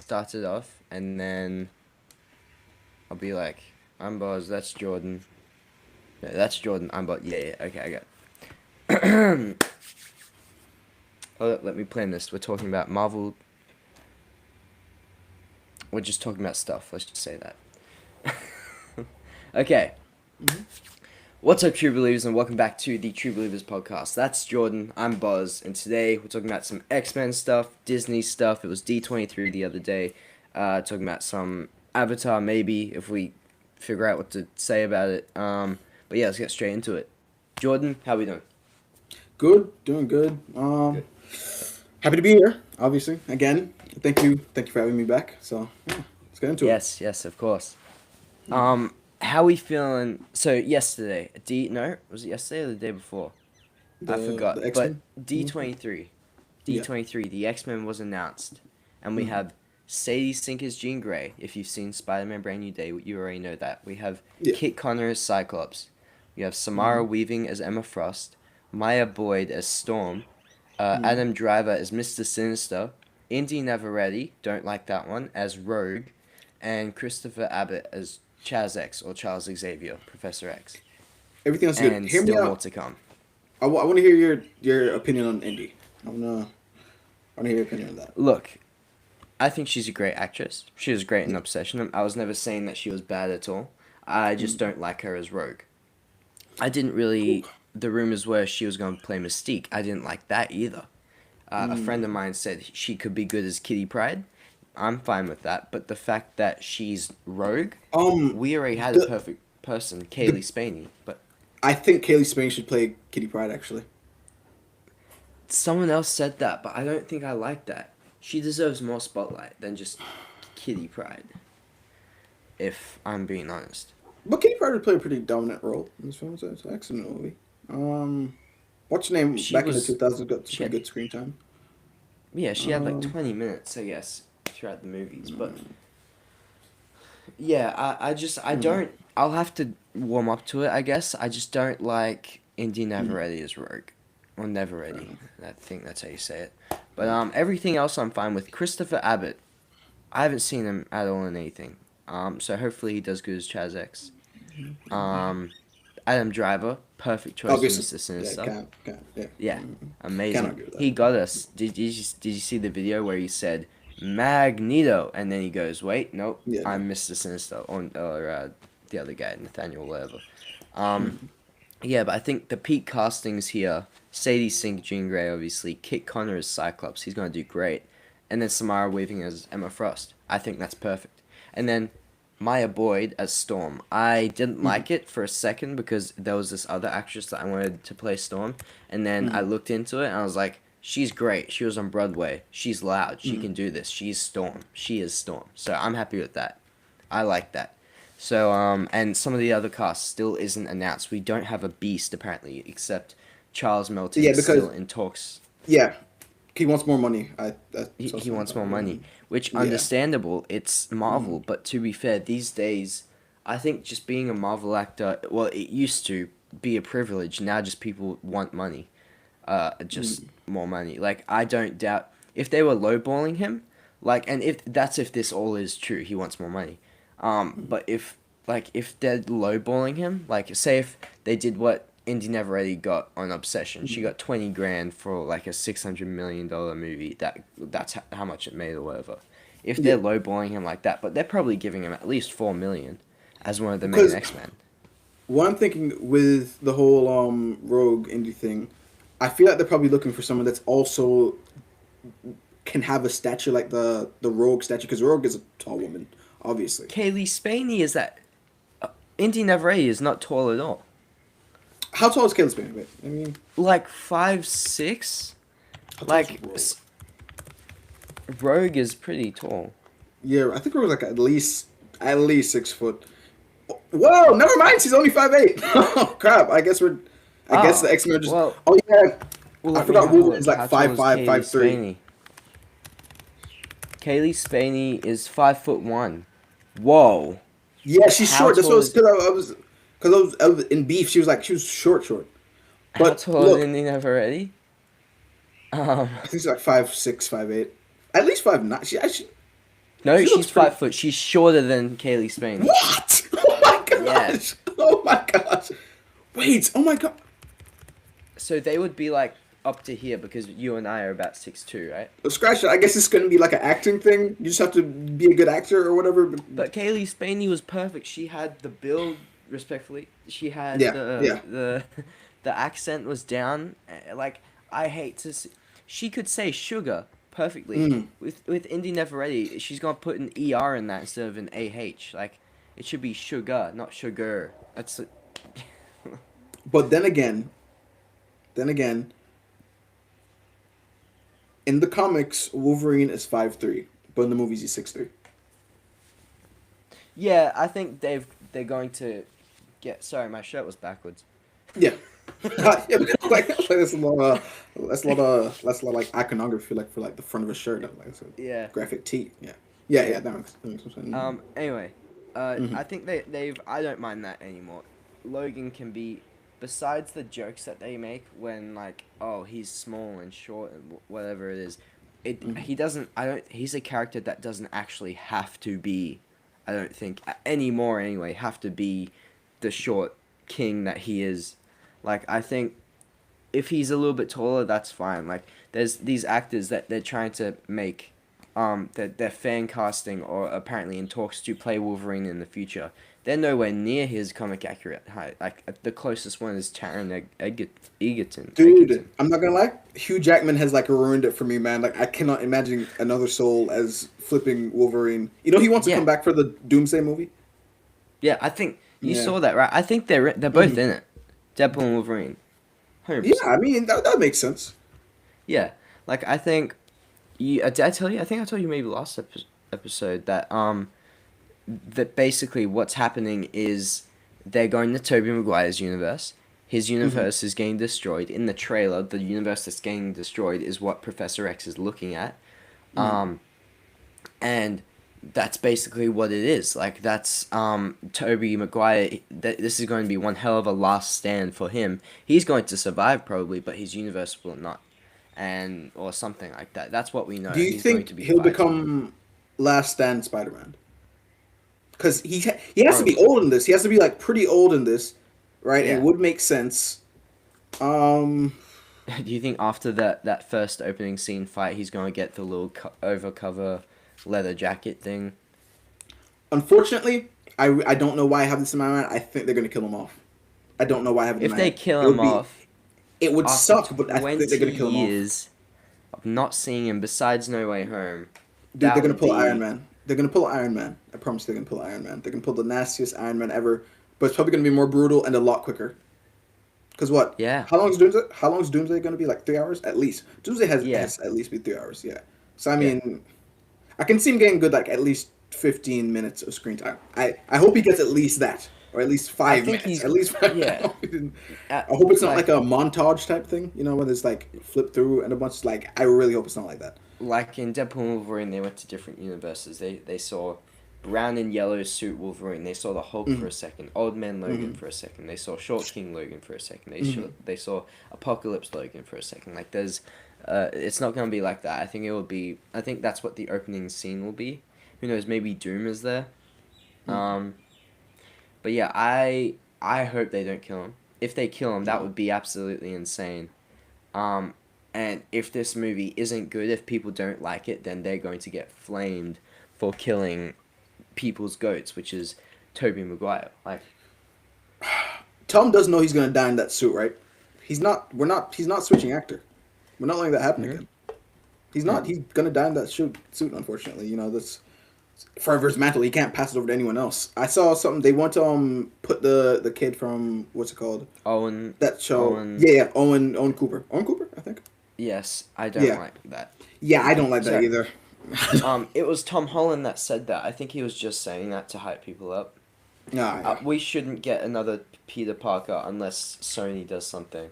start it off, and then I'll be like, I'm Boz, that's Jordan. No, that's Jordan, I'm Boz. Yeah, okay, I got it. Let me plan this. We're talking about Marvel. We're just talking about stuff. Let's just say that. Okay. Mhm. What's up, True Believers, and welcome back to the True Believers podcast. That's Jordan, I'm Buzz, and today we're talking about some X-Men stuff, Disney stuff. It was D23 the other day. Talking about some Avatar, maybe, if we figure out what to say about it. But yeah, let's get straight into it. Jordan, how we doing? Good, doing good. Good. Happy to be here. Obviously, again, thank you for having me back. So yeah, let's get into it. Yes, yes, of course. How we feeling? So yesterday, was it yesterday or the day before? I The forgot. X But Men. D23, Yeah, D23, the X-Men was announced, and we mm, have Sadie Sink as Jean Grey. If you've seen Spider-Man Brand New Day, you already know that. We have yeah, Kit Connor as Cyclops. We have Samara mm, Weaving as Emma Frost, Maya Boyd as Storm, mm. Adam Driver as Mr. Sinister, Indy Neverready, don't like that one, as Rogue, and Christopher Abbott as Chaz X or Charles Xavier, Professor X. Everything else is good. And Hear me still more out. to come. I want to hear your opinion on Indy. I want to hear your opinion on that. Look, I think she's a great actress. She was great in Obsession. I was never saying that she was bad at all. I just Mm. don't like her as Rogue. I didn't Ooh. really. The rumors were she was going to play Mystique. I didn't like that either. A friend of Mm. mine said she could be good as Kitty Pryde. I'm fine with that. But the fact that she's Rogue, Um, we already had a the perfect person, Kaylee the Spaney. But I think Kaylee Spain should play Kitty Pryde actually. someone else said that, but I don't think I like that. She deserves more spotlight than just Kitty Pryde, if I'm being honest. But Kitty Pryde would play a pretty dominant role in this film. So it's an excellent movie. What's your name She back in the was 2000s got some she pretty had good screen time. yeah, she had like Um, 20 minutes, I guess, throughout the movies. But yeah, I mm, don't. I'll have to warm up to it, I guess. I just don't like Indy mm, Neverready as Rogue, or Never fair Ready. enough. I think that's how you say it. But Mm, everything else I'm fine with. Christopher Abbott, I haven't seen him at all in anything. So hopefully he does good as Chaz X. Um, Adam Driver, perfect choice for obviously, Mr. yeah, Sinister. yeah, Yeah, can't amazing. argue with that. He got us. Did you see the video where he said Magneto, and then he goes, "Wait, nope, Yeah, no. I'm Mr. Sinister," or the other guy, Nathaniel, whatever. Um, Mm, yeah, but I think the peak castings here: Sadie Sink, Jean Grey, obviously. Kit Connor as Cyclops, he's gonna do great, and then Samara Weaving as Emma Frost. I think that's perfect. And then Maya Boyd as Storm. I didn't mm, like it for a second because there was this other actress that I wanted to play Storm, and then I mm, looked into it and I was like, she's great. She was on Broadway. She's loud. She mm. can do this. She's Storm. She is Storm. So I'm happy with that. I like that. So and some of the other casts still isn't announced. We don't have a Beast apparently, except Charles Melton Yeah, is still because in talks. yeah, he wants more money. I saw He something wants about more it. money, which Yeah. understandable. It's Mm, Marvel, but to be fair, these days, I think just being a Marvel actor, well, it used to be a privilege. Now, just people want money, just mm, more money. Like I don't doubt if they were lowballing him, like, and if this all is true, he wants more money. mm, But if they're lowballing him, like say if they did what Indy Never Really got on Obsession, she mm. got 20 grand for like a $600 million movie. That's how much it made or whatever. If they're Yeah, lowballing him like that, but they're probably giving him at least 4 million as one of the main because X Men. what I'm thinking with the whole Rogue indie thing, I feel like they're probably looking for someone that's also can have a stature like the Rogue statue because Rogue is a tall woman, obviously. Kaylee Spaney is that Indy Never Really is not tall at all. How tall is Caleb Spain? Wait, I mean, Like 5'6". how tall is Like Rogue? Rogue is pretty tall. Yeah, I think Rogue's like at least 6 foot. Whoa, never mind. She's only 5'8". Oh crap! I guess the Ah, X Men are just. well, Oh yeah, well, I let me forgot have a Wolverine's look. like How tall five is five, Kaylee 5'3". Spaney? Kaylee Spaney is 5'1". Whoa. Yeah, she's How short. That's what I tall was is because I was in beef. She was short. how But tall is look, Indy Neverready? Um, I think she's like 5'6", 5'8", at least 5'9". She actually No, She looks she's pretty. 5 foot. She's shorter than Kaylee Spain. What? Oh my Yeah. gosh! Oh my gosh! Wait! Oh my god! So they would be like up to here because you and I are about 6'2", right? Scratch it. I guess it's gonna be like an acting thing. You just have to be a good actor or whatever. But Kaylee Spaney was perfect. She had the build, respectfully. She had Yeah, yeah. the accent was down. Like I hate to see, she could say sugar perfectly. Mm. With Indy Neferetti, she's gonna put an er in that instead of an ah. Like it should be sugar, not sugar. That's But then again, in the comics, Wolverine is 5'3", but in the movies he's 6'3". yeah. I think they're going to get. Sorry, my shirt was backwards. Yeah. Yeah, like that's a lot of like iconography like for like the front of a shirt like it's a Yeah. graphic tee. Yeah. Yeah, yeah, that makes some sense. Anyway, Hmm. I think they've. I don't mind that anymore. Logan can be, besides the jokes that they make when like, oh, he's small and short and whatever it is, he doesn't. I don't. He's a character that doesn't actually have to be. I don't think anymore anyway. Have to be the short king that he is. Like I think if he's a little bit taller, that's fine. Like there's these actors that they're trying to make, that they're fan casting or apparently in talks to play Wolverine in the future. They're nowhere near his comic accurate height. Like the closest one is Taron Egerton. Dude, I'm not gonna lie, Hugh Jackman has like ruined it for me, man. Like I cannot imagine another soul as flipping Wolverine. You know he wants to Yeah, come back for the Doomsday movie. yeah. I think you Yeah. saw that, right? I think they're both Hmm. in it. Deadpool and Wolverine, hundred Yeah, percent. I mean that makes sense. Yeah, like I think you. Did I tell you? I think I told you maybe last episode that that basically what's happening is they're going to Tobey Maguire's universe. His Hmm. universe is getting destroyed. In the trailer, the universe that's getting destroyed is what Professor X is looking at. Hmm. Um, and that's basically what it is. Like that's Tobey Maguire. This is going to be one hell of a last stand for him. He's going to survive probably, but his universe will not, and or something like that. That's what we know. Do you He's going to think be he'll fighting. become Last Stand Spider-Man? Because he has to be Probably. old in this. He has to be like pretty old in this, right? It Yeah. would make sense. Um, Do you think after that first opening scene fight, he's going to get the little overcover leather jacket thing? Unfortunately, I don't know why I have this in my mind. I think they're gonna kill him off. I don't know why I have it in If my they head. kill It him would be off it would after suck, but I think they're 20 gonna kill him off. years of not seeing him besides No Way Home, Dude, that they're gonna would pull Iron be Man. They're gonna pull Iron Man. I promise they're gonna pull Iron Man. They're gonna pull the nastiest Iron Man ever, but it's probably gonna be more brutal and a lot quicker. Cause what? yeah, How long is Doomsday? How long is Doomsday gonna be? Like 3 hours at least. Doomsday yeah, has at least be 3 hours. Yeah. So I yeah. mean, I can see him getting good like at least 15 minutes of screen time. I hope he gets at least that, or at least I five think minutes. he's At least five. yeah. I hope it's not Like like a montage type thing. You know, where there's like flip through and a bunch. Like I really hope it's not like that. like in Deadpool and Wolverine, they went to different universes. They saw brown and yellow suit Wolverine. They saw the Hulk for Hmm. a second, Old Man Logan Hmm. for a second. They saw Short King Logan for a second. Hmm. They saw Apocalypse Logan for a second. Like there's, it's not gonna be like that. I think it will be. I think that's what the opening scene will be. Who knows? Maybe Doom is there. Um, but yeah, I hope they don't kill him. If they kill him, that No. would be absolutely insane. Um, and if this movie isn't good, if people don't like it, then they're going to get flamed for killing people's goats, which is Toby Maguire. Like, Tom does know he's gonna die in that suit, right? He's not. We're not. He's not switching actor. We're not letting that happen hmm again. He's not. He's gonna die in that suit. Unfortunately, you know that's forever his mantle. He can't pass it over to anyone else. I saw something. They want to put the kid from what's it called, Owen, that show. Owen, Yeah, yeah. Owen Cooper. Owen Cooper, I think. yes, I don't Yeah. like that. Yeah, I don't like that Sorry. either. It was Tom Holland that said that. I think he was just saying that to hype people up. Nah, yeah. We shouldn't get another Peter Parker unless Sony does something,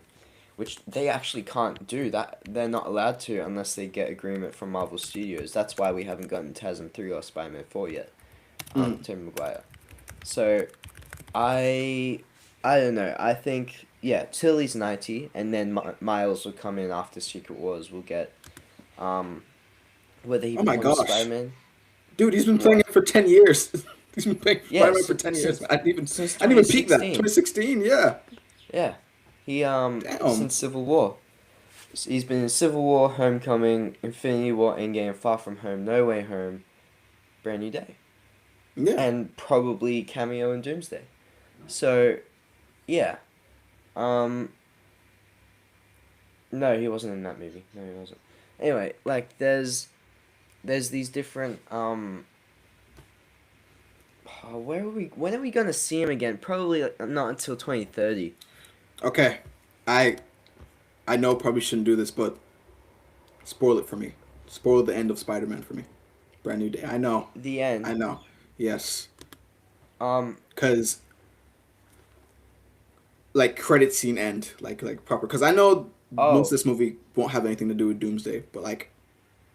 which they actually can't do. That they're not allowed to unless they get agreement from Marvel Studios. That's why we haven't gotten TASM 3 or Spider-Man 4 yet. Mm. Tobey Maguire. So, I I don't know. I think yeah, Tilly's 90, and then Miles will come in after Secret Wars. We'll get um whether he Oh my becomes gosh. Spider-Man. Dude, he's been playing What? it for 10 years. He's been playing Yeah, Spider-Man for 10 years. since I didn't even peak that. 2016. 2016, yeah. Yeah, he Damn. since Civil War. He's been in Civil War, Homecoming, Infinity War, Endgame, Far From Home, No Way Home, Brand New Day, Yeah. and probably cameo in Doomsday. So, yeah. Um, no, he wasn't in that movie. No, he wasn't. Anyway, like there's these different where are we? When are we gonna see him again? Probably not until 2030. Okay. I I know probably shouldn't do this, but spoil it for me. Spoil the end of Spider-Man for me. Brand New Day. I know. The I end. know. Yes. Um. Cause like credit scene end, like proper. Cause I know most Oh. of this movie won't have anything to do with Doomsday, but like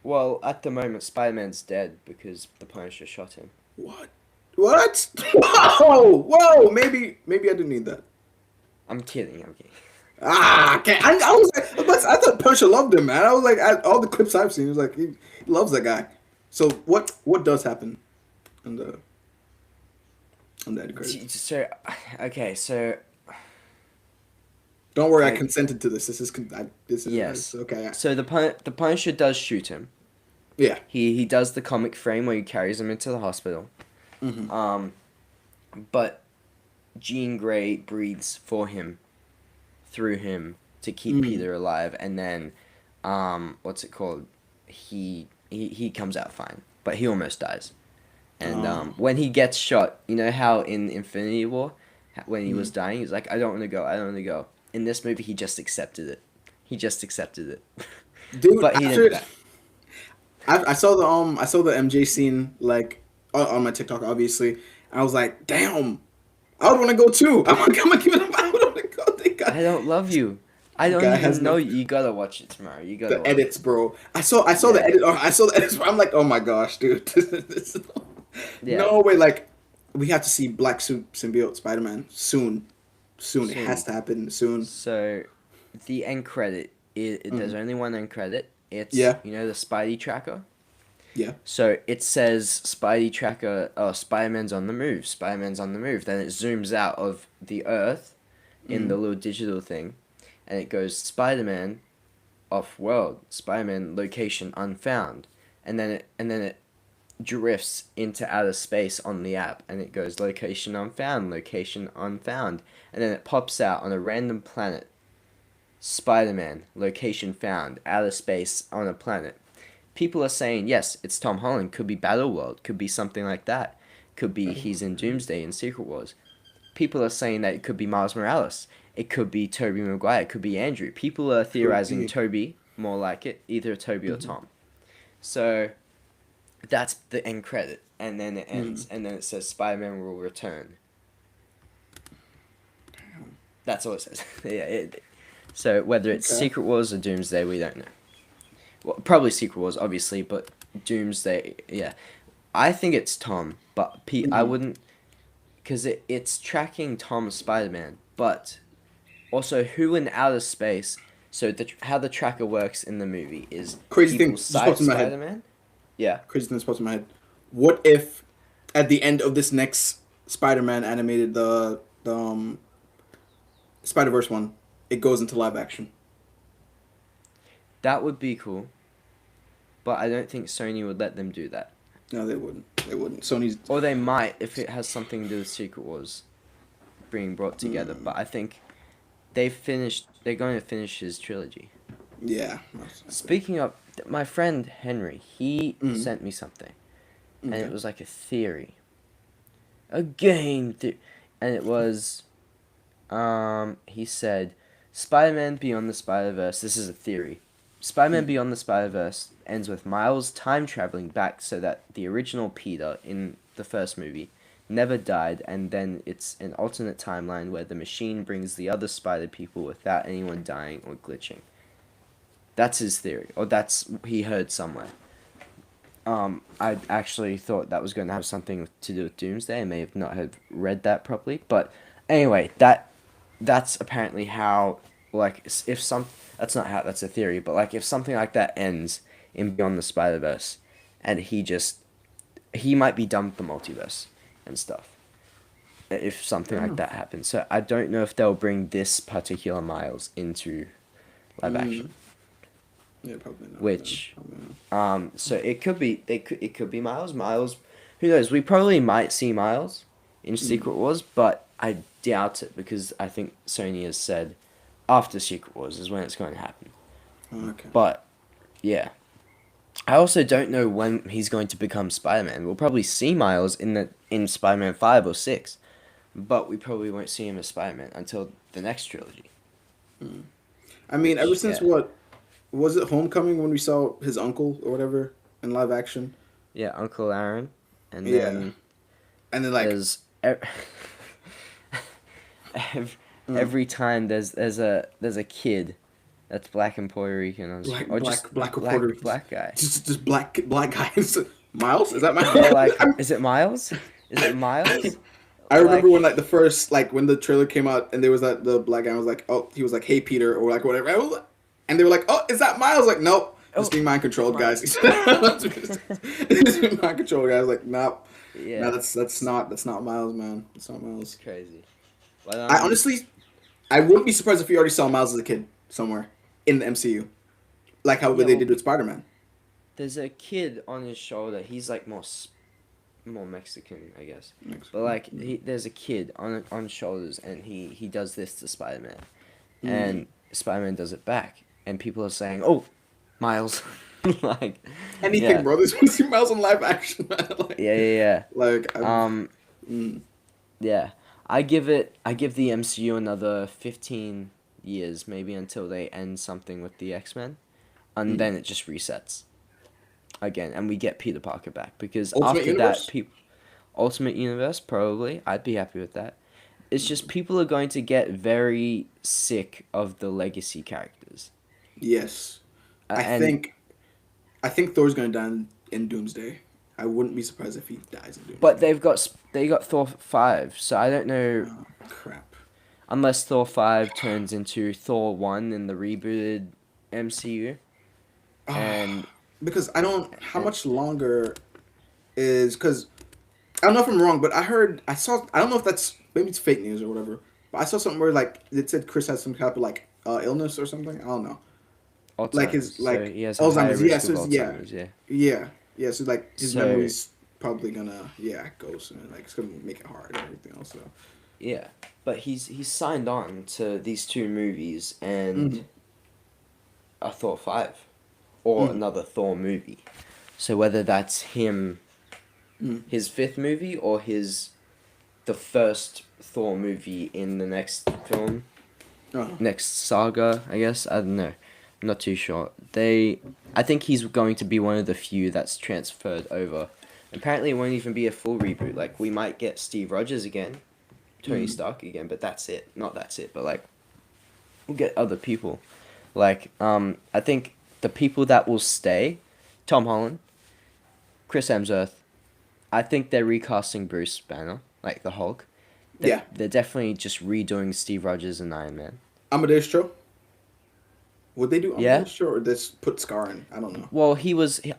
Well, at the moment, Spider-Man's dead because the Punisher shot him. what? What? Whoa! Whoa! Maybe I do need that. I'm kidding. I'm kidding. Ah, okay. I was like, but I thought Punisher loved him, man. I was like, all the clips I've seen, it was like he loves that guy. So what does happen in the end credits? So, okay. So, Don't worry, I I consented to this. This is yes. okay. So the Punisher does shoot him. Yeah. He does the comic frame where he carries him into the hospital. Hmm. Um, but Jean Grey breathes for him, through him to keep Mm. Peter alive, and then, what's it called? He comes out fine, but he almost dies. And Oh. when he gets shot, you know how in Infinity War, when he was Mm. dying, he's like, "I don't want to go. I don't want to go." In this movie, he just accepted it. He just accepted it, Dude, but he didn't after die. I saw the MJ scene like on my TikTok, obviously. And I was like, damn, I would want to go too. I'm gonna give it up. I would want to go. I don't love you. I don't Guy has even know no you. You gotta watch it tomorrow. You gotta the watch it. edits, bro. I saw the Yeah, edit. I saw the edits. I'm like, oh my gosh, dude. This is- yeah. no way. Like, we have to see Black Suit Symbiote Spider Man soon. Soon. It has Soon. to happen soon. So, the end credit. There's Mm. only one end credit. It's Yeah. the Spidey tracker. Yeah. So it says Spidey tracker. Oh, Spider-Man's on the move. Spider-Man's on the move. Then it zooms out of the Earth in the Mm. little digital thing, and it goes Spider-Man off world. Spider-Man location unfound, and then it drifts into outer space on the app, and it goes location unfound, location unfound, and then it pops out on a random planet. Spider-Man location found, outer space on a planet. People are saying yes, it's Tom Holland. Could be Battleworld. Could be something like that. Could be he's in Doomsday in Secret Wars. People are saying that it could be Miles Morales. It could be Tobey Maguire. It could be Andrew. People are Could theorizing be. Toby more like it, either Toby or Mhm. Tom. So that's the end credit, and then it Mm. ends, and then it says Spider-Man will return. That's all it says. Yeah. So whether it's Okay. Secret Wars or Doomsday, we don't know. Well, probably Secret Wars, obviously, but Doomsday, yeah. I think it's Tom, but I Mhm. wouldn't, because it's tracking Tom's Spider-Man, but also who in outer space. So how the tracker works in the movie is Crazy thing people just popped sight in my head. Spider-Man. Yeah. Crazy thing just popped in my head. What if at the end of this next Spider-Man animated the Spider-Verse one, it goes into live action? That would be cool, but I don't think Sony would let them do that. No, they wouldn't. They wouldn't. Sony's. Or they might if it has something to do with Secret Wars being brought together, Mm, but I think they're going to finish his trilogy. yeah. Most likely. Speaking of, my friend Henry, he Mhm. sent me something, and Okay. it was like a theory. A game and it was, he said, Spider-Man Beyond the Spider-Verse, this is a theory. Spider-Man Mm. Beyond the Spider-Verse ends with Miles time traveling back so that the original Peter in the first movie never died, and then it's an alternate timeline where the machine brings the other Spider people without anyone dying or glitching. That's his theory, or that's he heard somewhere. I actually thought that was going to have something to do with Doomsday. I may have not have read that properly, but anyway, that's apparently how, like, if some that's not how, that's a theory, but like if something like that ends in Beyond the Spider Verse, and he just he might be done with the multiverse and stuff if something Fair like that enough. happens. So I don't know if they'll bring this particular Miles into live Mm. action. Yeah, probably not. Then. Which Probably not. so it could be Miles. Miles, who knows? We probably might see Miles in Mm. Secret Wars, but I doubt it because I think Sony has said after Secret Wars is when it's going to happen. Okay. But yeah, I also don't know when he's going to become Spider-Man. We'll probably see Miles in Spider-Man 5 or 6, but we probably won't see him as Spider-Man until the next trilogy. Mm. I mean, ever Which since yeah, what was it Homecoming when we saw his uncle or whatever in live action? yeah, Uncle Aaron, and Yeah, then and then like there's every, uh, every time there's a kid that's black and Puerto Rican on black, or black, just black or Puerto black Ricans, black guy. just black guys. Miles, is that Or Miles? like, is it Miles? Is it Miles? I remember when Like, like the first like when the trailer came out and there was that the black guy was like, oh, he was like, hey Peter or like whatever, and they were like, oh, is that Miles? Like, nope, just oh, being mind it's controlled, guys. Miles. Just being mind controlled, guys. Like, nope, no, Yeah, that's not Miles, man. That's not it's Miles. crazy. But I honestly, I wouldn't be surprised if we already saw Miles as a kid somewhere in the MCU, like how yeah, they well, did with Spider Man. there's a kid on his shoulder. He's like more Mexican, I guess. But Mexican. like there's a kid on shoulders, and he does this to Spider Man, Mm. and Spider Man does it back, and people are saying, "Oh, Miles," like, Anything, yeah, bro. This was Miles in live action, man. yeah, yeah, Like, yeah. I've, mm, Yeah. I give the MCU another 15 years, maybe until they end something with the X-Men, and mm. then it just resets again, and we get Peter Parker back because Ultimate after that, Universe. Ultimate Universe probably I'd be happy with that. It's just people are going to get very sick of the legacy characters, Yes, I and think I think Thor's gonna die in Doomsday. I wouldn't be surprised if he dies in but Doomsday. they got Thor 5, so I don't know Oh crap. unless Thor 5 turns into Thor 1 in the rebooted MCU. And Because I don't. How and much longer is? Because I don't know if I'm wrong, but I saw. I don't know if that's maybe it's fake news or whatever. But I saw something where like it said Chris has some type of like illness or something. I don't know. Like Alzheimer's. his So like he has a higher Alzheimer's. Yeah. risk of So yeah, Alzheimer's, yeah. yeah, yeah. So like his So memory's probably gonna go soon. Like it's gonna make it hard and everything else. So. yeah. But he's signed on to these two movies and Mm-hmm. a Thor 5 or Mm-hmm. another Thor movie. So whether that's him Mm-hmm. his fifth movie or the first Thor movie in the next film, Oh. next saga, I guess. I don't know. I'm not too sure. I think he's going to be one of the few that's transferred over. Apparently, it won't even be a full reboot. Like, we might get Steve Rogers again, Tony Mm-hmm. Stark again, but that's it. Not that's it, but like, we'll get other people. Like, I think the people that will stay, Tom Holland, Chris Hemsworth. I think they're recasting Bruce Banner, like the Hulk. Yeah. They're definitely just redoing Steve Rogers and Iron Man. Amadeus Cho. Would they do Yeah. Amadeus Cho or just put Scar in? I don't know. Well,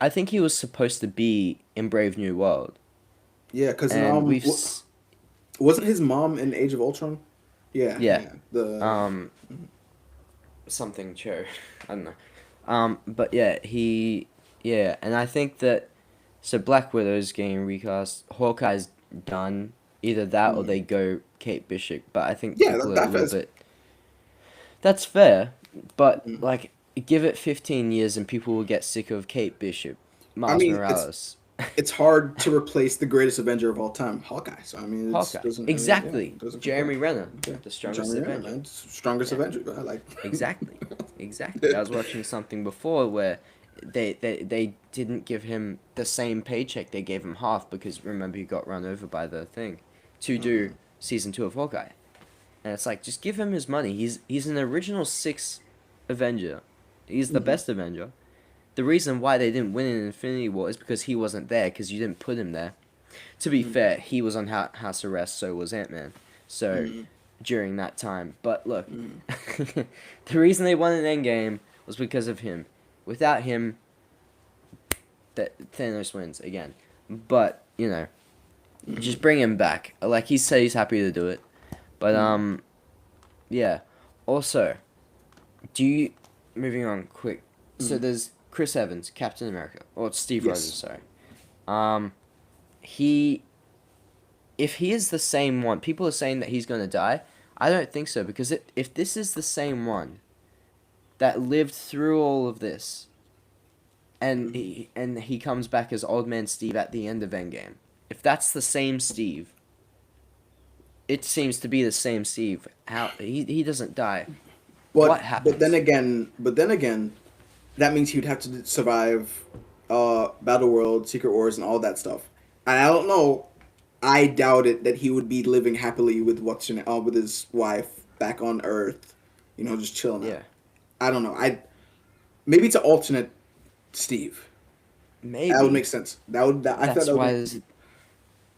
I think he was supposed to be in Brave New World, Yeah, because and wasn't his mom in Age of Ultron? Yeah, yeah, yeah. The something Cho, I don't know, but yeah, and I think that so Black Widow's getting recast, Hawkeye's done, either that or mm. they go Kate Bishop, but I think Yeah, people are a that little is. bit. That's fair, but Mm. like give it 15 years and people will get sick of Kate Bishop, I Miles mean, Morales. it's hard to replace the greatest Avenger of all time, Hawkeye. So I mean, it Hawkeye. doesn't really, yeah, Exactly. it doesn't compare. Jeremy Renner, Yeah, the strongest John Renner, Avenger. man, strongest Yeah, Avenger. I like. exactly. Exactly. I was watching something before where they didn't give him the same paycheck. They gave him half because remember he got run over by the thing to Mhm. do season 2 of Hawkeye. And it's like just give him his money. He's an original 6 Avenger. He's the Mhm. best Avenger. The reason why they didn't win in Infinity War is because he wasn't there because you didn't put him there. To be Mhm. fair, he was on house arrest, so was Ant-Man. So, Mhm. during that time. But look, Mhm. the reason they won an Endgame was because of him. Without him, that Thanos wins again. but you know, just bring him back. Like he said, he's happy to do it. But yeah. Also, do you moving on quick? So there's Chris Evans, Captain America, or Steve Yes. Rogers. Sorry. He if he is the same one, people are saying that he's gonna die. I don't think so because if this is the same one that lived through all of this, and he comes back as Old Man Steve at the end of Endgame, if that's the same Steve, it seems to be the same Steve. How he doesn't die. What But then happens? again, that means he would have to survive Battle World, Secret Wars, and all that stuff. And I don't know. I doubt it that he would be living happily with with his wife back on Earth, just chilling out. Yeah, I don't know. Maybe it's an alternate Steve. That would make maybe sense. I thought that's that would why. make sense.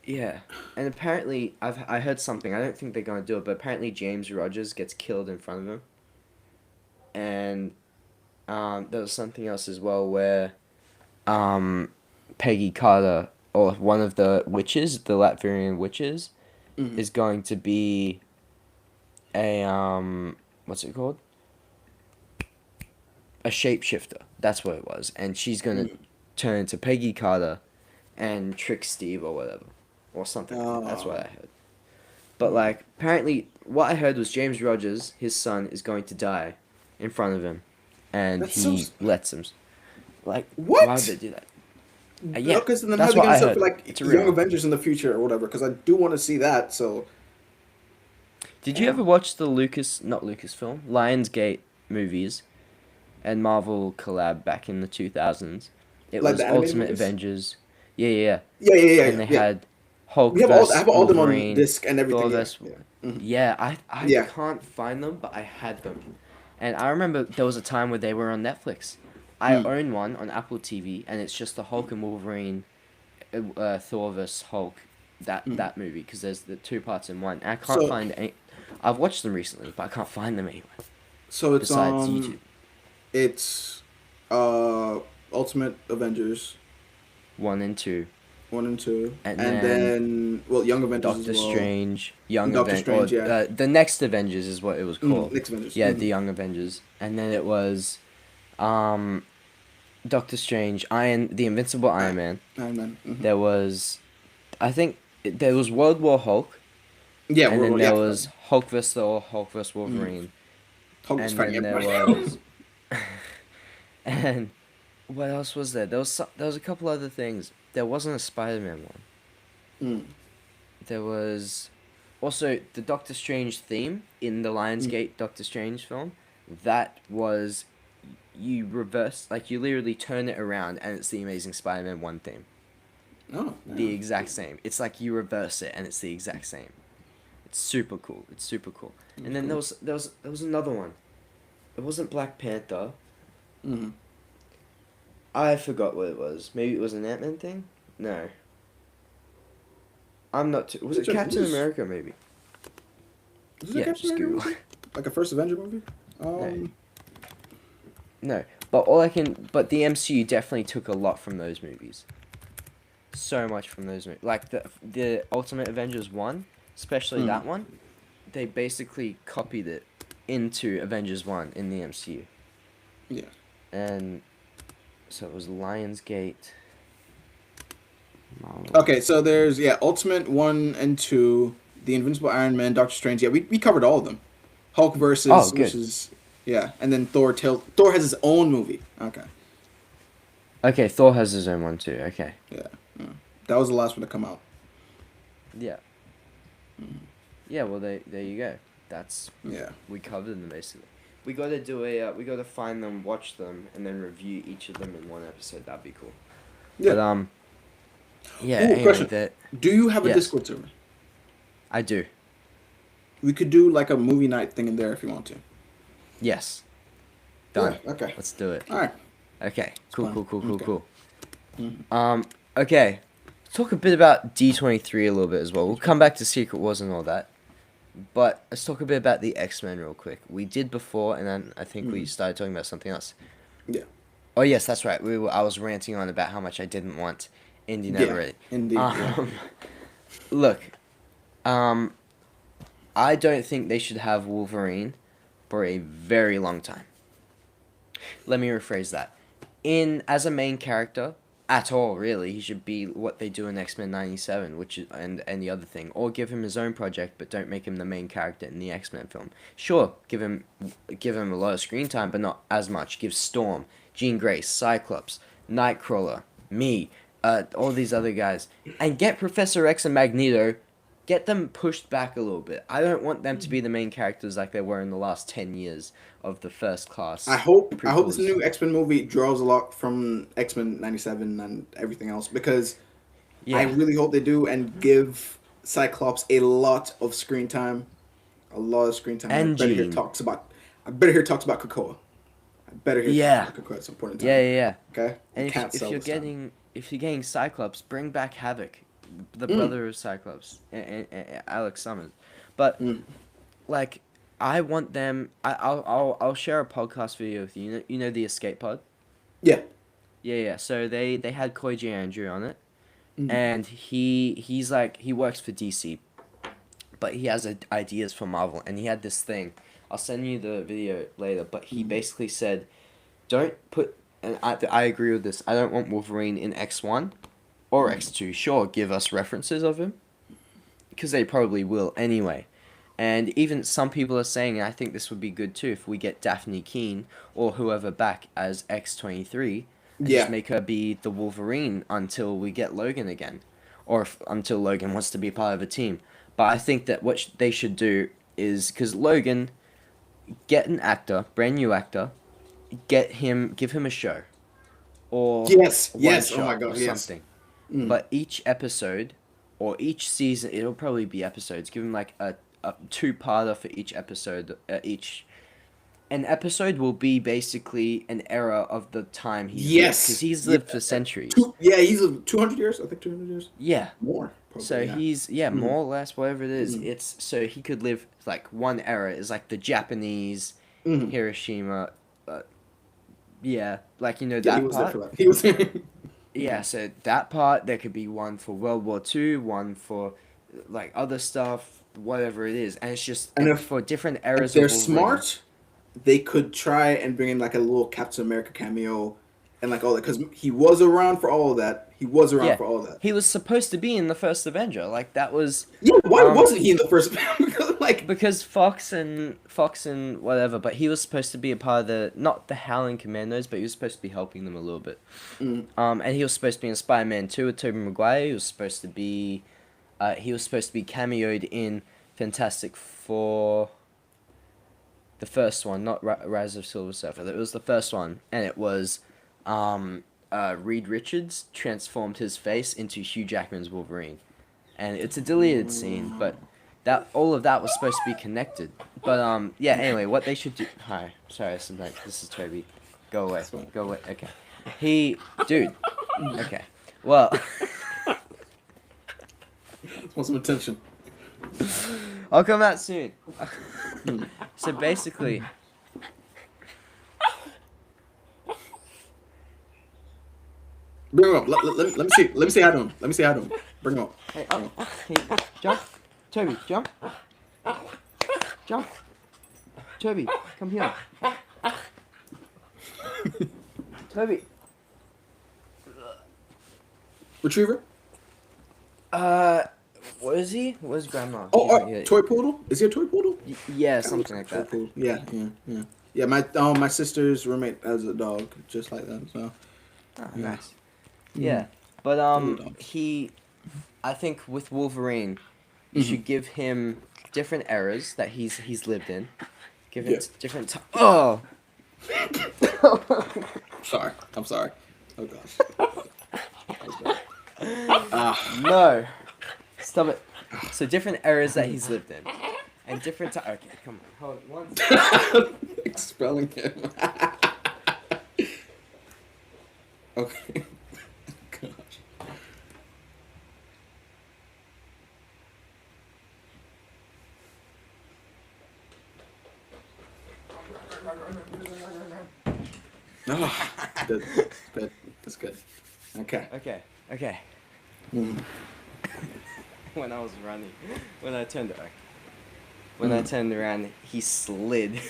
Yeah, and apparently I heard something. I don't think they're gonna do it, but apparently James Rogers gets killed in front of him, and there was something else as well where Peggy Carter or one of the witches, the Latvian witches, Hmm. is going to be a what's it called? A shapeshifter. That's what it was, and she's gonna turn into Peggy Carter and trick Steve or whatever, or something like that. That's what I heard. But like apparently, what I heard was James Rogers, his son, is going to die in front of him, and That's so. he lets him. Like, why would What? they do that? Yeah, Because then how are that's they what gonna I set up for heard. like It's a Young rumor. Avengers in the future or whatever? Because I do want to see that. So Did you damn. ever watch the not Lucasfilm, Lionsgate movies and Marvel collab back in the 2000s? It Like was the animated Ultimate movies. Avengers. Yeah, yeah, yeah. Yeah, yeah, yeah, And yeah, they yeah. had Hulk We have all. I vs have all them on Wolverine, disc and Thor everything. Yeah, vs. yeah. Hmm. Yeah, I Yeah. can't find them, but I had them. And I remember there was a time where they were on Netflix. I Mm. own one on Apple TV, and it's just the Hulk and Wolverine, Thor vs Hulk, Mm. that movie, because there's the two parts in one. And I can't So find any. I've watched them recently, but I can't find them anywhere so it's besides YouTube. it's uh Ultimate Avengers One and two, 1 and 2, and and then then Young Avengers as Doctor well. Strange, And Young Doctor Event, or Strange, yeah. the Next Avengers is what it was called. Next Avengers. Yeah, the Young Avengers, and then it was, um, Doctor Strange, the Invincible Iron Man. Iron Man. There was, I think, there was World War Hulk, Yeah, and then yeah. there was Hulk vs Thor, Hulk vs Mm. Wolverine, Hulk was and fighting then there everybody. was, and what else was there? There was a couple other things. There wasn't a Spider-Man one. Mm. There was also the Doctor Strange theme in the Lionsgate Doctor Strange film. That was you reverse, like you literally turn it around and it's the Amazing Spider-Man 1 theme. Oh, The yeah. exact same. It's like you reverse it and it's the exact same. It's super cool. It's super cool. And then there was another one. It wasn't Black Panther. Mm. I forgot what it was. Maybe it was an Ant-Man thing? No. I'm not too... Was it Captain America, maybe? Was it a Yeah, Captain just America Google. movie? Like a first Avenger movie? No. No. But the MCU definitely took a lot from those movies. So much from those movies. Like, the Ultimate Avengers 1, especially Hmm. that one, they basically copied it into Avengers 1 in the MCU. Yeah. And... So it was Lionsgate... Marvel. Okay, so there's Ultimate 1 and 2, the Invincible Iron Man, Doctor Strange. Yeah, we covered all of them. Hulk versus Oh, good. which is and then Thor. Thor has his own movie. Okay. Okay, Thor has his own one too. Okay. Yeah. That was the last one to come out. Yeah. Yeah, well, there you go. That's... Yeah. We covered them, basically. We gotta we gotta find them, watch them, and then review each of them in one episode. That'd be cool. Yeah. But, yeah, Ooh, anyway, question. Do you have a Yes. Discord server? I do. We could do like a movie night thing in there if you want to. Yes. Done. Yeah, okay. Let's do it. All right. Okay. Cool, fine. cool, cool, cool, Okay. cool. Mhm. Okay. Talk a bit about D23 a little bit as well. We'll come back to Secret Wars and all that. But let's talk a bit about the X-Men real quick. We did before, and then I think we started talking about something else. Yeah. Oh yes, that's right. I was ranting on about how much I didn't want Indy never Yeah, really. indeed. Yeah. Um, look, um, I don't think they should have Wolverine for a very long time. Let me rephrase that. In as a main character at all, really, he should be what they do in X-Men 97, which is and the other thing, or give him his own project, but don't make him the main character in the X-Men film. Sure, give him a lot of screen time, but not as much. Give Storm, Jean Grey, Cyclops, Nightcrawler, me, all these other guys, and get Professor X and Magneto. Get them pushed back a little bit. I don't want them to be the main characters like they were in the last 10 years of the first I class hope this prequels. new X Men movie draws a lot from X Men '97 and everything else because I Yeah. really hope they do and give Cyclops a lot of screen time, a lot of screen time. And Jean. I better hear talks about Krakoa. I better hear talks Yeah. about Krakoa at some point in time. Yeah, yeah, yeah. Okay, you And can't if sell you're this time. getting Cyclops, bring back Havoc, the Mm. brother of Cyclops, and Alex Summers. But Mm. like, I want them. I'll share a podcast video with you. You know the Escape Pod. Yeah. Yeah, yeah. So they had Coy J. Andrew on it, Mm. and he's like he works for DC, but he has ideas for Marvel, and he had this thing. I'll send you the video later. But he basically said, don't put. And I agree with this. I don't want Wolverine in X1 or X2. Sure, give us references of him, because they probably will anyway. And even some people are saying, and I think this would be good too, if we get Daphne Keane or whoever back as X-23, and Yeah. just make her be the Wolverine until we get Logan again, or until Logan wants to be part of a team. But I think that what they should do is, because Logan, get an actor, brand new actor, give him a show, or Yes. one Yes. Oh shot my or God. Yes. something. Mm. But each episode, or each season, it'll probably be episodes. Give him like a two-parter for each episode. An episode will be basically an era of the time he's Yes. because he's lived for centuries. He's 200 years. I think 200 years. Yeah. More. Probably, So yeah. he's more or less whatever it is. Mhm. It's so he could live like one era is like the Japanese Mhm. Hiroshima. Yeah, like Yeah, that he was there part. for that. He was. Yeah, so that part, there could be one for World War II, one for like other stuff, whatever it is, and it's just And if- for different If eras. they're of Wolverine. smart, they could try and bring in like a little Captain America cameo and like all that because he was around for all of that. He was around Yeah. for all of that. He was supposed to be in the first Avenger, like that was Yeah, why Um, wasn't he in the first? Like, because Fox and whatever, but he was supposed to be a part of the not the Howling Commandos, but he was supposed to be helping them a little bit. Mm. And he was supposed to be in Spider-Man 2 with Tobey Maguire. He was supposed to be cameoed in Fantastic Four. The first one, not Rise of Silver Surfer. It was the first one, and it was Reed Richards transformed his face into Hugh Jackman's Wolverine, and it's a deleted scene, but that all of that was supposed to be connected. But yeah. Anyway, what they should do. Hi, sorry, this is Toby. Go away. fine. Go away. Okay. Dude. Okay. Well. want some attention. I'll come out soon. So basically, Bring him up. Let me see. Let me say hi to him. Let me say hi to him. Bring him up. hey, jump, Toby, jump, jump, Toby, come here, Toby. Retriever. What is he? Where's Grandma? Oh, Yeah, toy poodle. Is he a toy poodle? yeah, something like Toy that. poodle. Yeah. Yeah. My sister's roommate has a dog just like that. So. Oh, Yeah. nice. Yeah, but Dogs. I think with Wolverine, you should give him different eras that he's lived in. Give it different time. Oh. Sorry. I'm sorry. Oh gosh. No. Stop it. So different eras that he's lived in, and different time. Okay, come on, hold on. Expelling him. Okay. Gosh. Oh, good. Good. That's good. Okay. Okay. Mm. When I was running, when I turned when I turned around, he slid.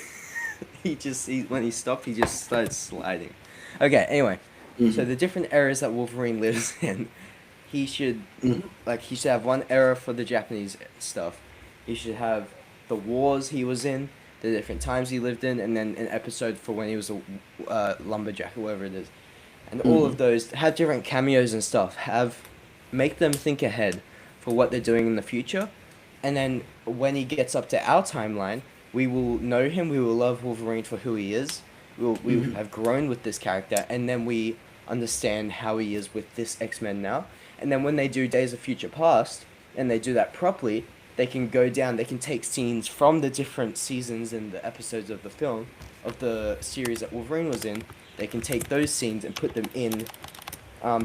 When he stopped, he just started sliding. Okay, anyway, so Mm. the different eras that Wolverine lives in, he should Mm. he should have one era for the Japanese stuff. He should have the wars he was in, the different times he lived in, and then an episode for when he was a lumberjack or whatever it is. And all of Mm. those have different cameos and stuff. Make them think ahead for what they're doing in the future, and then when he gets up to our timeline, we will know him. We will love Wolverine for who he is. We Mm. have grown with this character, and then we understand how he is with this X-Men now. And then when they do Days of Future Past, and they do that properly, they can go down. They can take scenes from the different seasons and the episodes of the film, of the series that Wolverine was in. They can take those scenes and put them in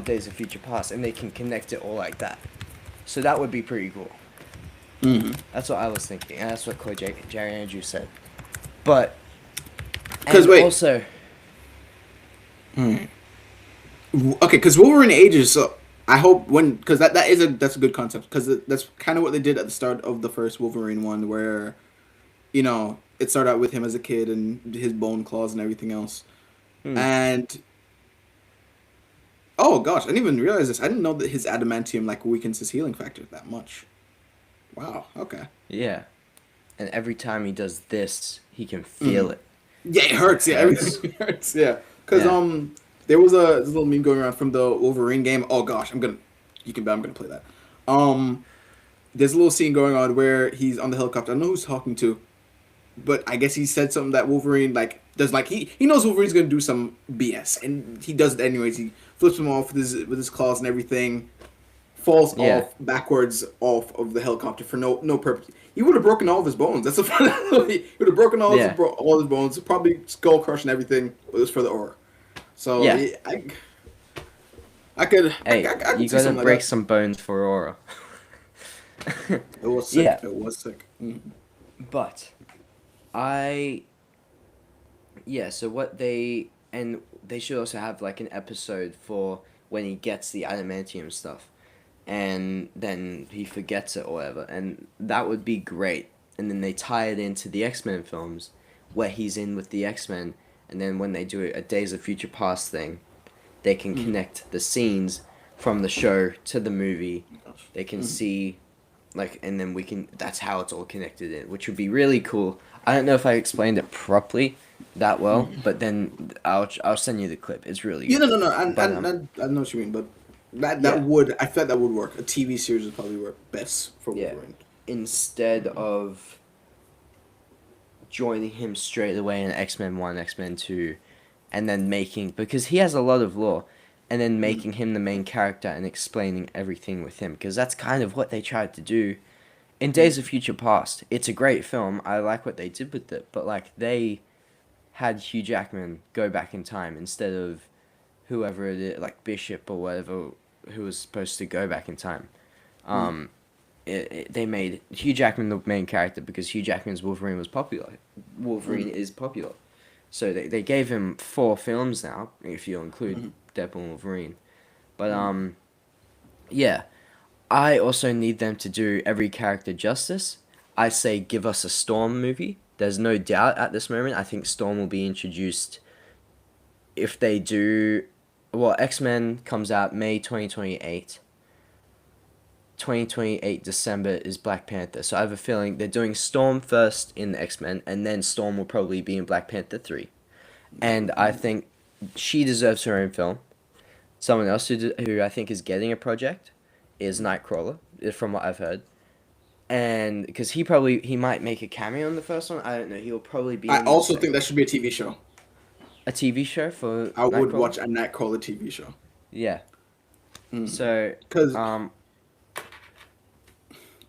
Days of Future Past, and they can connect it all like that. So that would be pretty cool. Mm. That's what I was thinking, and that's what Jerry Andrews said. But Because and wait, also, okay, because Wolverine ages. So I hope because that's a good concept because that's kind of what they did at the start of the first Wolverine one, where it started out with him as a kid and his bone claws and everything else. hmm, And oh gosh, I didn't even realize this. I didn't know that his adamantium like weakens his healing factor that much. Wow. Okay. yeah, and every time he does this, he can feel Mm. it. Yeah, it It hurts. Yeah, hurts. everything hurts. Yeah, because Yeah. there was a little meme going around from the Wolverine game. Oh gosh, you can bet I'm gonna play that. Um, there's a little scene going on where he's on the helicopter. I don't know who's talking to, but I guess he said something that Wolverine does he knows Wolverine's gonna do some BS and he does it anyways. He flips him off with his claws and everything, falls Yeah. off backwards off of the helicopter for no purpose. He would have broken all of his bones. That's a fun. He would have broken Yeah. all his bones, probably skull crush and everything. But it was for the aura. So Yeah. I Hey, could you see gotta something break like some bones for Aura. that. It was sick. Yeah, It was sick. Mm. but I yeah. So what they should also have like an episode for when he gets the adamantium stuff, and then he forgets it or whatever, and that would be great. And then they tie it into the X-Men films, where he's in with the X-Men, and then when they do a Days of Future Past thing, they can Mm. connect the scenes from the show to the movie. Gosh. They can Mm. see, and then that's how it's all connected in, which would be really cool. I don't know if I explained it properly that well, Mm. but then I'll send you the clip. It's really Yeah, good. no. But I know what you mean, but yeah, I feel like that would work. A TV series would probably work best for yeah. Wolverine. Instead of joining him straight away in X-Men 1, X-Men 2, and then because he has a lot of lore, and then Mm. making him the main character and explaining everything with him, because that's kind of what they tried to do in Days of Future Past. It's a great film. I like what they did with it, but like they had Hugh Jackman go back in time instead of whoever it is, like Bishop or whatever, who was supposed to go back in time. Mm. Um, they made Hugh Jackman the main character because Hugh Jackman's Wolverine was popular. Wolverine Mm. is popular. So they gave him 4 films now, if you include Mm. Deadpool and Wolverine. But Mm. yeah. I also need them to do every character justice. I say give us a Storm movie. There's no doubt at this moment. I think Storm will be introduced if they do. Well, X-Men comes out May 2028. 2028 December is Black Panther. So I have a feeling they're doing Storm first in the X-Men, and then Storm will probably be in Black Panther 3. And I think she deserves her own film. Someone else who I think is getting a project is Nightcrawler, from what I've heard. And because he might make a cameo in the first one. I don't know. He'll probably be I in the also think second. that should be a TV show. A TV show for I would Nightcrawler. watch a Nightcrawler TV show. Yeah. Mm. So Because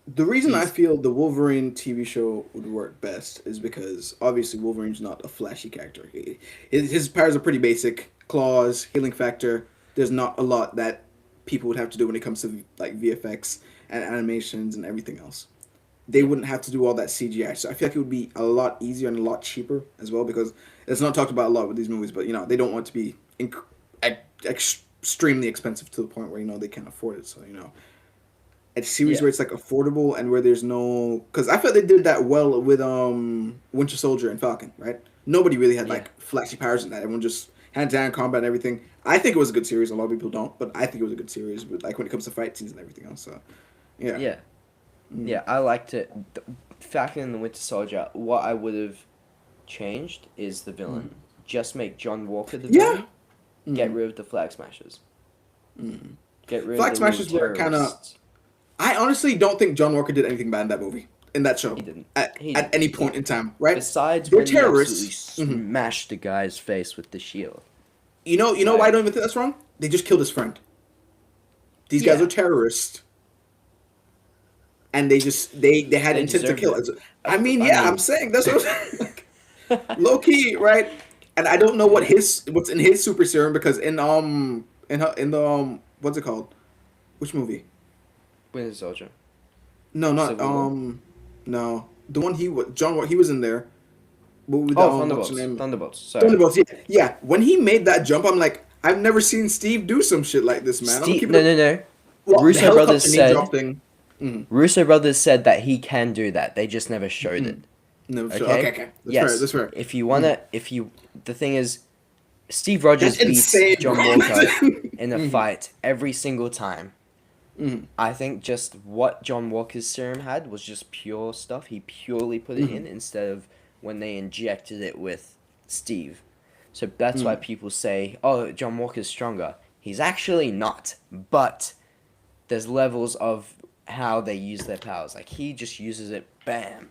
the reason I he's feel the Wolverine TV show would work best is because obviously Wolverine's not a flashy character. His powers are pretty basic: claws, healing factor. There's not a lot that people would have to do when it comes to like VFX and animations and everything else. They wouldn't have to do all that CGI. So I feel like it would be a lot easier and a lot cheaper as well because it's not talked about a lot with these movies. But they don't want to be extremely expensive to the point where they can't afford it. So a series Yeah. where it's like affordable and where there's no, because I felt they did that well with Winter Soldier and Falcon, right? Nobody really had Yeah. like flashy powers in that. Everyone just hand to hand combat and everything. I think it was a good series. A lot of people don't, but I think it was a good series. But like when it comes to fight scenes and everything else, so yeah. Yeah. Yeah, I liked it. Falcon and the Winter Soldier, what I would have changed is the villain. Just make John Walker the Yeah. villain. Get rid of the Flag Smashers. Get rid Flag of the little Smashers were kinda- terrorists. I honestly don't think John Walker did anything bad in that movie, in that show, He didn't. at He at didn't. any point in time, right? Besides They're when he terrorists. absolutely smashed the guy's face with the shield. You know why I don't even think that's wrong? They just killed his friend. These guys Yeah. are terrorists, and they had They intent to deserved kill. it. I mean, I yeah, mean- I'm saying that's what I'm saying. Low key, right? And I don't know what's in his super serum because in the what's it called? Which movie? Winter Soldier. No, not Civil War? no, the one he was in there. With Oh, what's Thunderbolts. her name? Thunderbolts. Sorry. Thunderbolts. Yeah. When he made that jump, I'm like, I've never seen Steve do some shit like this, man. I'm Steve, keeping no. Well, the Russo helicopter brothers knee said- drop thing. Russo brothers said that he can do that. They just never showed it. No, Okay. sure. Okay. That's fair. If you wanna, the thing is, Steve Rogers That's beats insane, John bro. Walker in a fight every single time. I think just what John Walker's serum had was just pure stuff. He purely put it in instead of when they injected it with Steve. So that's why people say, "Oh, John Walker's stronger." He's actually not, but there's levels of how they use their powers. Like he just uses it, bam.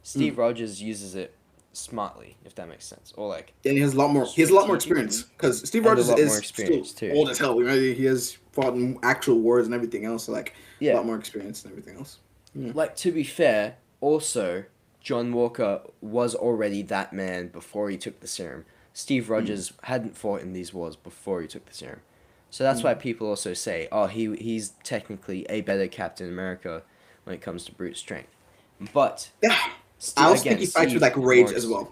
Steve Rogers uses it smartly, if that makes sense, or like And he has a lot more. He has a lot more experience because Steve And a Rogers lot is more experience, still too. old as hell. Right? He has fought in actual wars and everything else. So like a Yeah. lot more experience and everything else. Like, to be fair, also, John Walker was already that man before he took the serum. Steve Rogers hadn't fought in these wars before he took the serum. So that's why people also say, oh, he's technically a better Captain America when it comes to brute strength. But Yeah. Steve, I also think again, he fights with Steve like rage works- as well.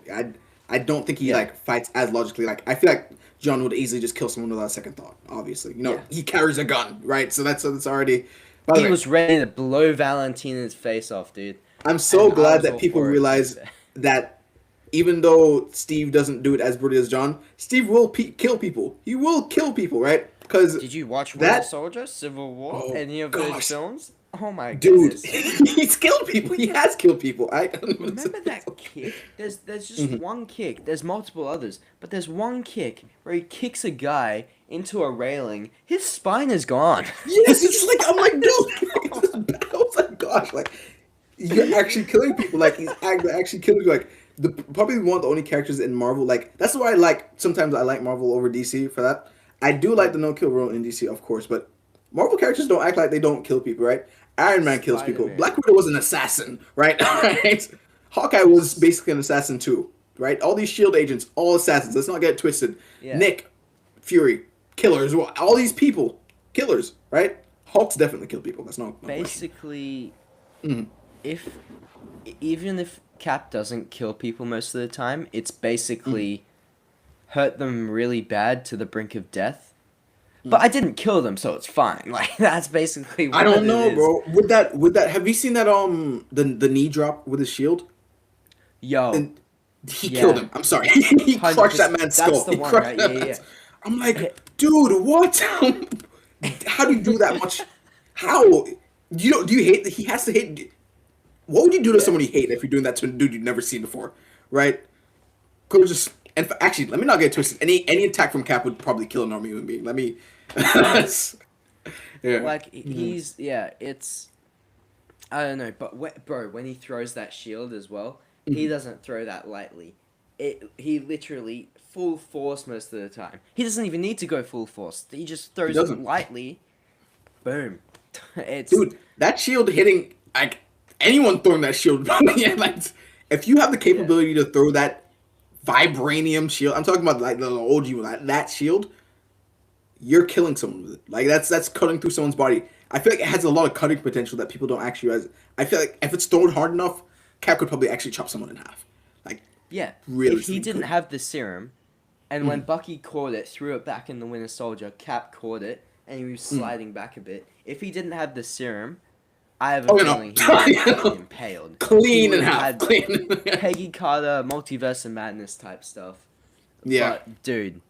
I don't think he Yeah. like fights as logically. Like I feel like John would easily just kill someone without a second thought. Obviously, Yeah. he carries a gun, right? So that's already. By the He way, was ready to blow Valentina's face off, dude. I'm so and I glad was that all people for it, realize to be fair. that even though Steve doesn't do it as brutally as John, Steve will kill people. He will kill people, right? Because Did you watch that- Winter Soldier, Civil War, Oh, any of gosh. those films? Oh my dude, goodness. he's killed people. He has killed people. Remember that kick? There's just one kick. There's multiple others, but there's one kick where he kicks a guy into a railing. His spine is gone. Yes, it's like I'm like, dude. I was like, gosh, like you're actually killing people. Like he's actually killing people. Like probably one of the only characters in Marvel. Like that's why sometimes I like Marvel over DC for that. I do like the no kill rule in DC, of course, but Marvel characters don't act like they don't kill people, right? Iron Man kills people. Spider-Man. Black Widow was an assassin, right? Right? Hawkeye was basically an assassin too, right? All these Shield agents, all assassins. Let's not get it twisted. Yeah. Nick, Fury, killers. All these people, killers, right? Hulk's definitely killed people. That's no question. Basically, even if Cap doesn't kill people most of the time, it's basically hurt them really bad to the brink of death. But I didn't kill them, so it's fine. Like that's basically what I don't it know, is. bro. With that, have you seen that the knee drop with his shield? Yo, And he Yeah. killed him. I'm sorry. He 100%. crushed that man's skull. That's the He one, crushed right? that Yeah, man's- yeah. I'm like, dude, what? How do you do that much? How? Do you hate that he has to hate? What would you do to someone you hate if you're doing that to a dude you've never seen before, right? Could just actually let me not get twisted. Any attack from Cap would probably kill a normal human being. Let me. Yeah. like he's it's I don't know, but when he throws that shield as well, he doesn't throw that lightly. He literally full force most of the time. He doesn't even need to go full force. He just throws it doesn't. lightly. Boom. It's Dude, that shield hitting like anyone throwing that shield. Yeah, like if you have the capability to throw that vibranium shield, I'm talking about like the OG one, that shield, you're killing someone with it. Like that's cutting through someone's body. I feel like it has a lot of cutting potential that people don't actually realize. I feel like if it's thrown hard enough, Cap could probably actually chop someone in half. Like yeah. really If he could. didn't have the serum, And when Bucky caught it, threw it back in the Winter Soldier, Cap caught it, and he was sliding back a bit. If he didn't have the serum, I have a Oh, feeling he would have been impaled. Clean He in would have half. had Clean. Peggy Carter, Multiverse of Madness type stuff. Yeah. But dude,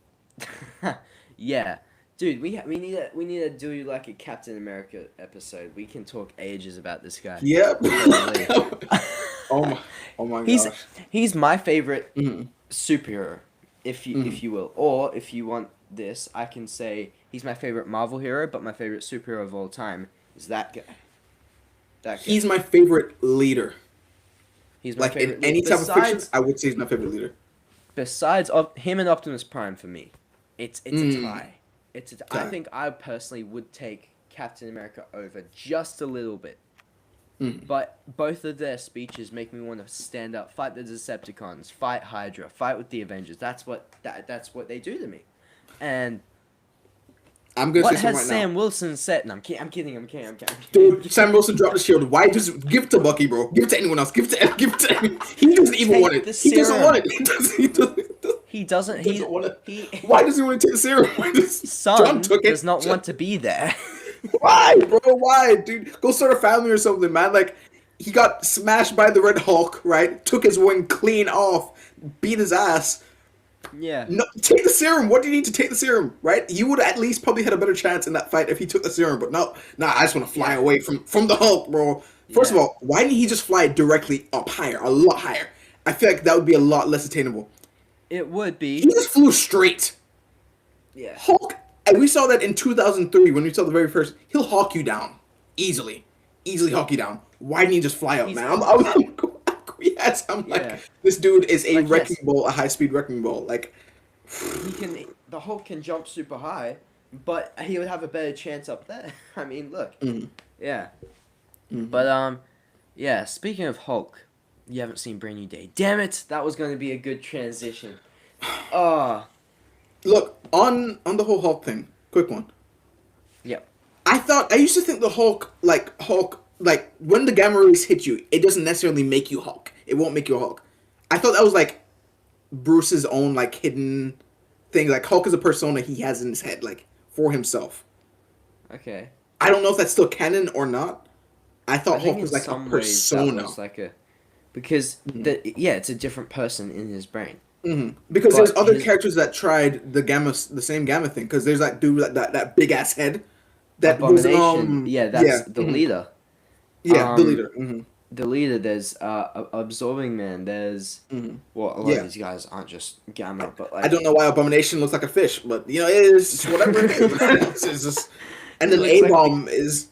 yeah, dude, we need to do like a Captain America episode. We can talk ages about this guy. Yep. Holy. Oh my He's gosh. he's my favorite Mhm. superhero, if you will, or if you want this, I can say he's my favorite Marvel hero, but my favorite superhero of all time is that guy. That guy. He's my favorite leader. He's my Like favorite. in any type of fiction, besides, I would say he's my favorite leader. besides him and Optimus Prime for me, it's a tie. I Tie. think I personally would take Captain America over just a little bit. Mm. But both of their speeches make me want to stand up, fight the Decepticons, fight Hydra, fight with the Avengers. That's what they do to me. And I'm gonna what say something has right Sam now. Wilson said? No, I'm kidding. Dude, Sam Wilson dropped the shield. Why just give it to Bucky, bro? Give it to anyone else. Give it to anyone. He doesn't even Take want it. the He doesn't serum. want it. He doesn't. He doesn't. He doesn't want it. He Why does he want to take the serum? Why does John son took it? does not want to be there. Why, bro? Why, dude? Go start a family or something, man. Like, he got smashed by the Red Hulk, right? Took his wing clean off, beat his ass. Yeah. No, take the serum. What do you need to take the serum, right? You would at least probably had a better chance in that fight if he took the serum. But no, I just want to fly away from the Hulk, bro. First of all, why didn't he just fly directly up higher, a lot higher? I feel like that would be a lot less attainable. It would be. He just flew straight. Yeah. Hulk, and we saw that in 2003 when we saw the very first. He'll hawk you down easily hawk you down. Why didn't he just fly up, man? Yes, I'm Yeah. like, this dude is a Like, wrecking yes. ball, a high speed wrecking ball. Like, The Hulk can jump super high, but he would have a better chance up there. I mean, look. Mhm. Yeah. Mhm. But yeah. Speaking of Hulk, you haven't seen Brand New Day. Damn it! That was going to be a good transition. Oh. look on the whole Hulk thing. Quick one. Yep. I used to think the Hulk, like when the gamma rays hit you, it doesn't necessarily make you Hulk. It won't make you a Hulk. I thought that was like Bruce's own like hidden thing. Like Hulk is a persona he has in his head, like for himself. Okay. I don't know if that's still canon or not. I thought I think Hulk was in like a some ways that persona. was like a, because it's a different person in his brain. Because But there's other his- characters that tried the same gamma thing. Because there's that dude with that big ass head. That was Abomination. Yeah, that's the leader. Yeah, the leader. The leader. There's Absorbing Man. There's well, a lot Yeah. of these guys aren't just gamma, but like I don't know why Abomination looks like a fish, but you know it is whatever it is. It's just, and then It looks A Bomb is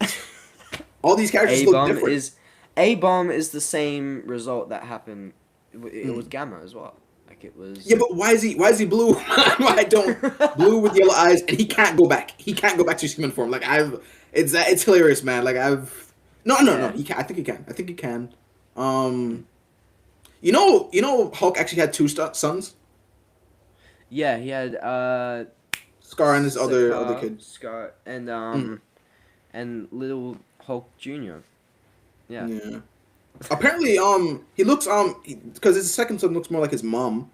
all these characters look different. A Bomb is the same result that happened. It was gamma as well. Like it was. Yeah, but why is he blue? I don't blue with yellow eyes, and he can't go back. He can't go back to his human form. Like it's hilarious, man. Like no. He can. I think he can. You know, Hulk actually had two sons. Yeah, he had Scar and his other Scar, kid. Scar and and Little Hulk Jr. Yeah. Yeah. Apparently, he looks because his second son looks more like his mom.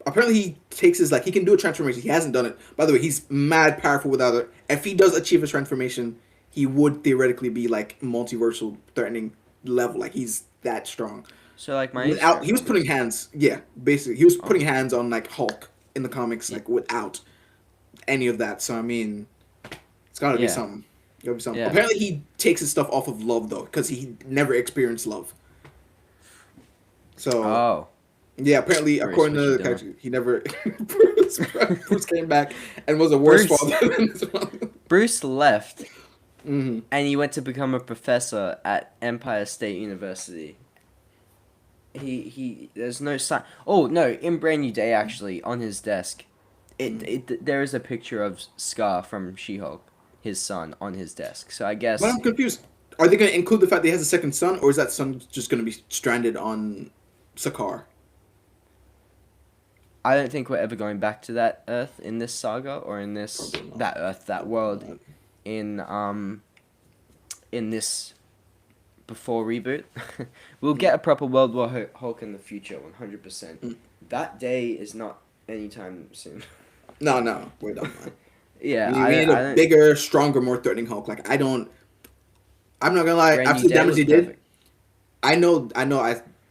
Apparently he takes his he can do a transformation. He hasn't done it. By the way, he's mad powerful without it. If he does achieve his transformation, he would theoretically be like multiversal threatening level. Like he's that strong. So like my Without he was putting hands. Yeah, basically he was putting hands on like Hulk in the comics like without any of that. So I mean, it's gotta be something. Gotta be something. Yeah. Apparently he takes his stuff off of love though, because he never experienced love. So Oh. yeah, apparently Bruce, according what to you the doing? character, he never Bruce came back and was a worse Bruce. father than his father. Bruce left Mm-hmm. and he went to become a professor at Empire State University. He there's no sign. Oh no, in Brand New Day actually on his desk, there is a picture of Scar from She-Hulk, his son, on his desk. So I guess But I'm confused. Are they going to include the fact that he has a second son, or is that son just going to be stranded on Sakaar? I don't think we're ever going back to that Earth in this saga or in that world in this before reboot. We'll get a proper World War Hulk in the future, 100%. Mm. That day is not anytime soon. No, no, we're done, man. Yeah, We need a I don't. bigger, stronger, more threatening Hulk. Like I don't. I'm not gonna lie. Brand New After the Day damage was they did, perfect.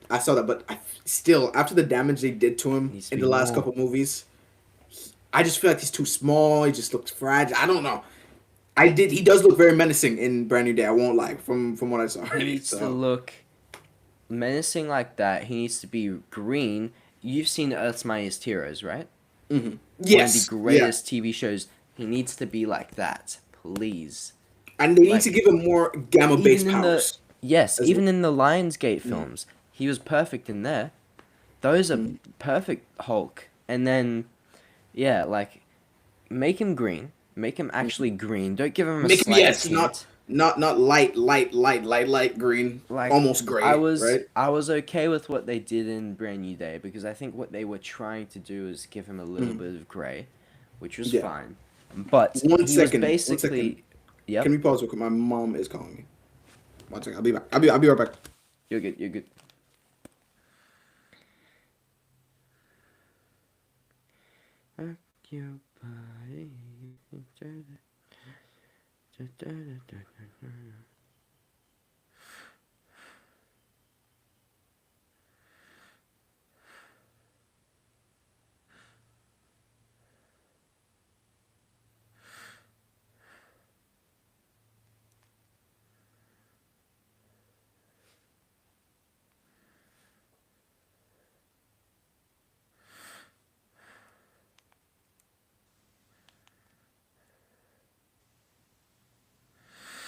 I saw that, but still, after the damage they did to him Needs to in be the last more. couple movies, I just feel like he's too small. He just looks fragile. I don't know. He does look very menacing in Brand New Day. I won't lie. From what I saw He already. needs to So. look menacing like that. He needs to be green. You've seen Earth's Mightiest Heroes, right? Hmm. One of the Yes. Yeah. greatest TV shows. He needs to be like that, please. And they need to Like give him more gamma based even in the powers yes, as well. even in the Lionsgate Mm. films, he was perfect in there. Those are Mm. perfect Hulk. And then yeah, like make him green. Make him actually green. Don't give him a Make him, slight yes, tint. not light green, Like almost gray, right? I was okay with what they did in Brand New Day because I think what they were trying to do is give him a little Mm. bit of gray, which was Yeah. fine. But One he was second. One second. basically Can yep, we pause real quick? My mom is calling me. One second. I'll be back. I'll be right back. you're good, you're good. Occupy.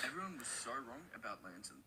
Everyone was so wrong about Lantern.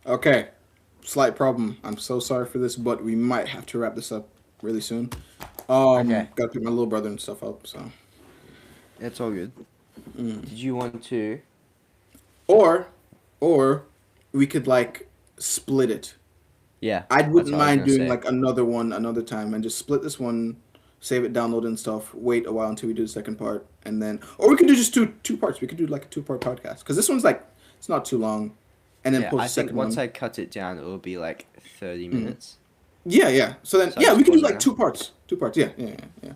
Okay. Slight problem. I'm so sorry for this, but we might have to wrap this up really soon. Okay, Gotta pick my little brother and stuff up. So. it's all good. Mm. Did you want to? Or, or, we could like split it. Yeah, I that's wouldn't what I was mind gonna doing say. like another one another time and just split this one, save it, download it and stuff. Wait a while until we do the second part, and then, or we could do just two parts. We could do like a 2-part podcast because this one's like it's not too long, and then Yeah, post I the think second once one. I cut it down, it will be like 30 Mm. minutes. Yeah, yeah. So then, So I yeah, just we could do pause it like now. 2 parts. 2 parts. Yeah, yeah, yeah. Yeah.